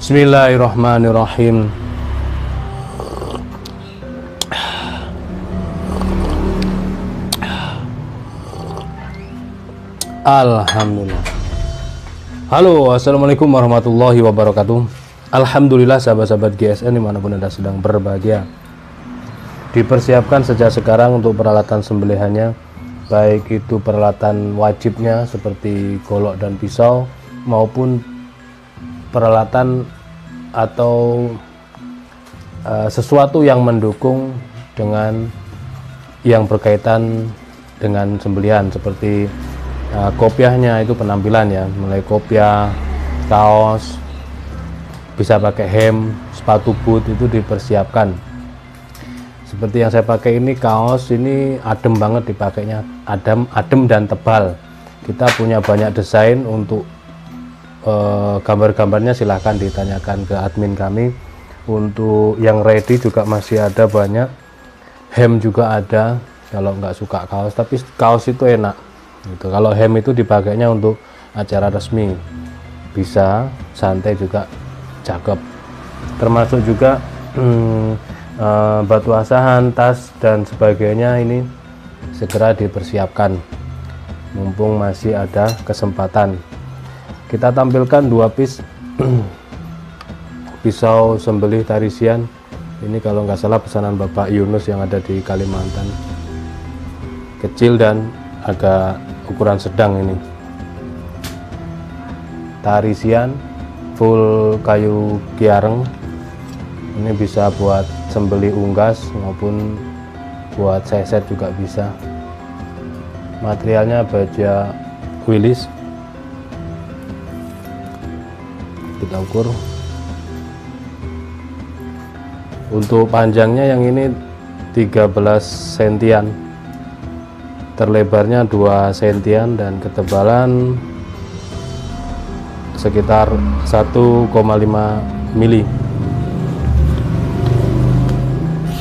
Bismillahirrahmanirrahim. Alhamdulillah. Halo, assalamualaikum warahmatullahi wabarakatuh. Alhamdulillah sahabat-sahabat GSN dimanapun Anda sedang berbahagia. Dipersiapkan sejak sekarang untuk peralatan sembelihannya, baik itu peralatan wajibnya seperti golok dan pisau maupun peralatan atau sesuatu yang mendukung dengan yang berkaitan dengan sembelihan seperti kopiahnya, itu penampilan ya, mulai kopiah, kaos, bisa pakai hem, sepatu boot itu dipersiapkan. Seperti yang saya pakai ini, kaos ini adem banget dipakainya, adem dan tebal. Kita punya banyak desain untuk gambar-gambarnya, silahkan ditanyakan ke admin kami. Untuk yang ready juga masih ada banyak, hem juga ada kalau nggak suka kaos, tapi kaos itu enak gitu. Kalau hem itu dipakainya untuk acara resmi, bisa santai juga cakep. Termasuk juga batu asahan, tas dan sebagainya, ini segera dipersiapkan mumpung masih ada kesempatan. Kita tampilkan dua piece pisau sembelih Tarisian. Ini kalau nggak salah pesanan Bapak Yunus yang ada di Kalimantan. Kecil dan agak ukuran sedang ini. Tarisian full kayu kiareng. Ini bisa buat sembelih unggas maupun buat seset juga bisa. Materialnya baja Willis. Kita ukur. Untuk panjangnya yang ini 13 sentian, terlebarnya 2 sentian, dan ketebalan sekitar 1,5 mili.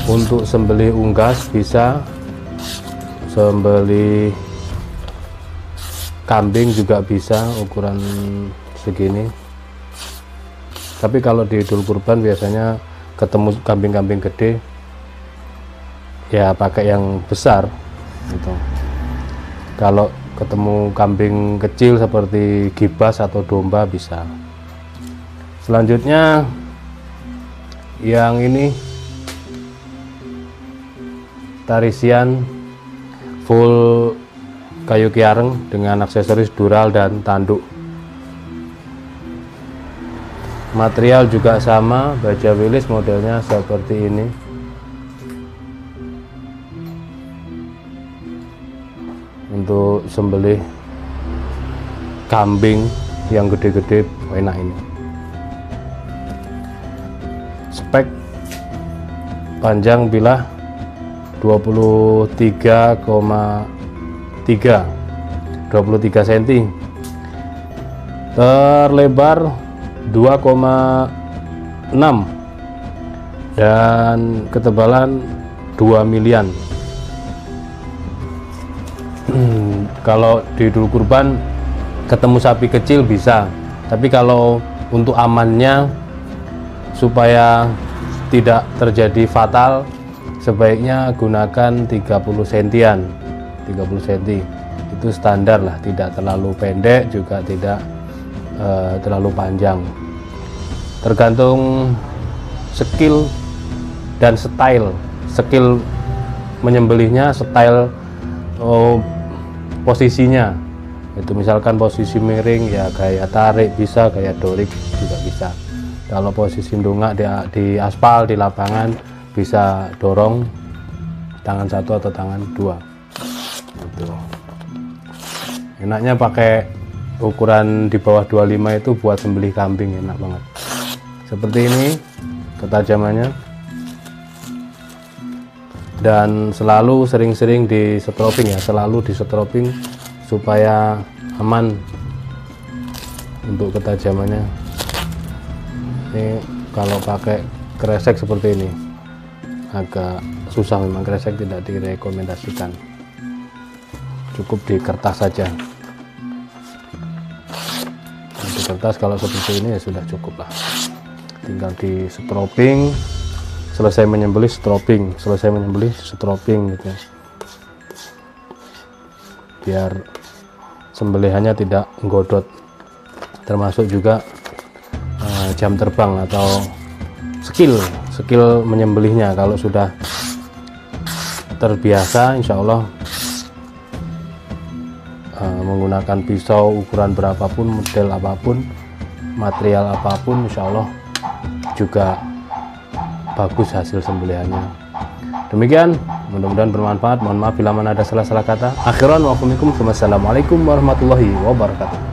Untuk sembelih unggas bisa, sembelih kambing juga bisa ukuran segini. Tapi kalau di Idul Kurban biasanya ketemu kambing-kambing gede, ya pakai yang besar gitu. Kalau ketemu kambing kecil seperti gibas atau domba bisa. Selanjutnya yang ini Tarisian full kayu kiareng dengan aksesoris dural dan tanduk. Material juga sama, baja Willis, modelnya seperti ini. Untuk sembelih kambing yang gede-gede enak ini. Spek panjang bilah 23,3 cm, terlebar 2,6 dan ketebalan 2 milian. Kalau di Idul Kurban ketemu sapi kecil bisa, tapi kalau untuk amannya supaya tidak terjadi fatal, sebaiknya gunakan 30 sentian. 30 cm itu standar lah, tidak terlalu pendek juga tidak terlalu panjang. Tergantung skill dan style menyembelihnya, style posisinya. Itu misalkan posisi miring ya kayak tarik bisa, kayak dorik juga bisa. Kalau posisi dongak di aspal, di lapangan, bisa dorong tangan satu atau tangan dua gitu. Enaknya pakai ukuran di bawah 25 itu buat sembelih kambing, enak banget. Seperti ini ketajamannya, dan selalu sering-sering di setroping ya, selalu di setroping supaya aman untuk ketajamannya. Ini kalau pakai kresek seperti ini agak susah, memang kresek tidak direkomendasikan, cukup di kertas saja. Di kertas kalau seperti ini ya sudah cukup lah. tinggal di stropping, selesai menyembelih stropping, selesai menyembelih stropping gitu, biar sembelihannya tidak nggodot. Termasuk juga jam terbang atau skill menyembelihnya. Kalau sudah terbiasa, insya Allah menggunakan pisau ukuran berapapun, model apapun, material apapun, insya Allah juga bagus hasil sembelihannya. Demikian, mudah-mudahan bermanfaat. Mohon maaf bila mana ada salah-salah kata. Akhiran wa assalamualaikum warahmatullahi wabarakatuh.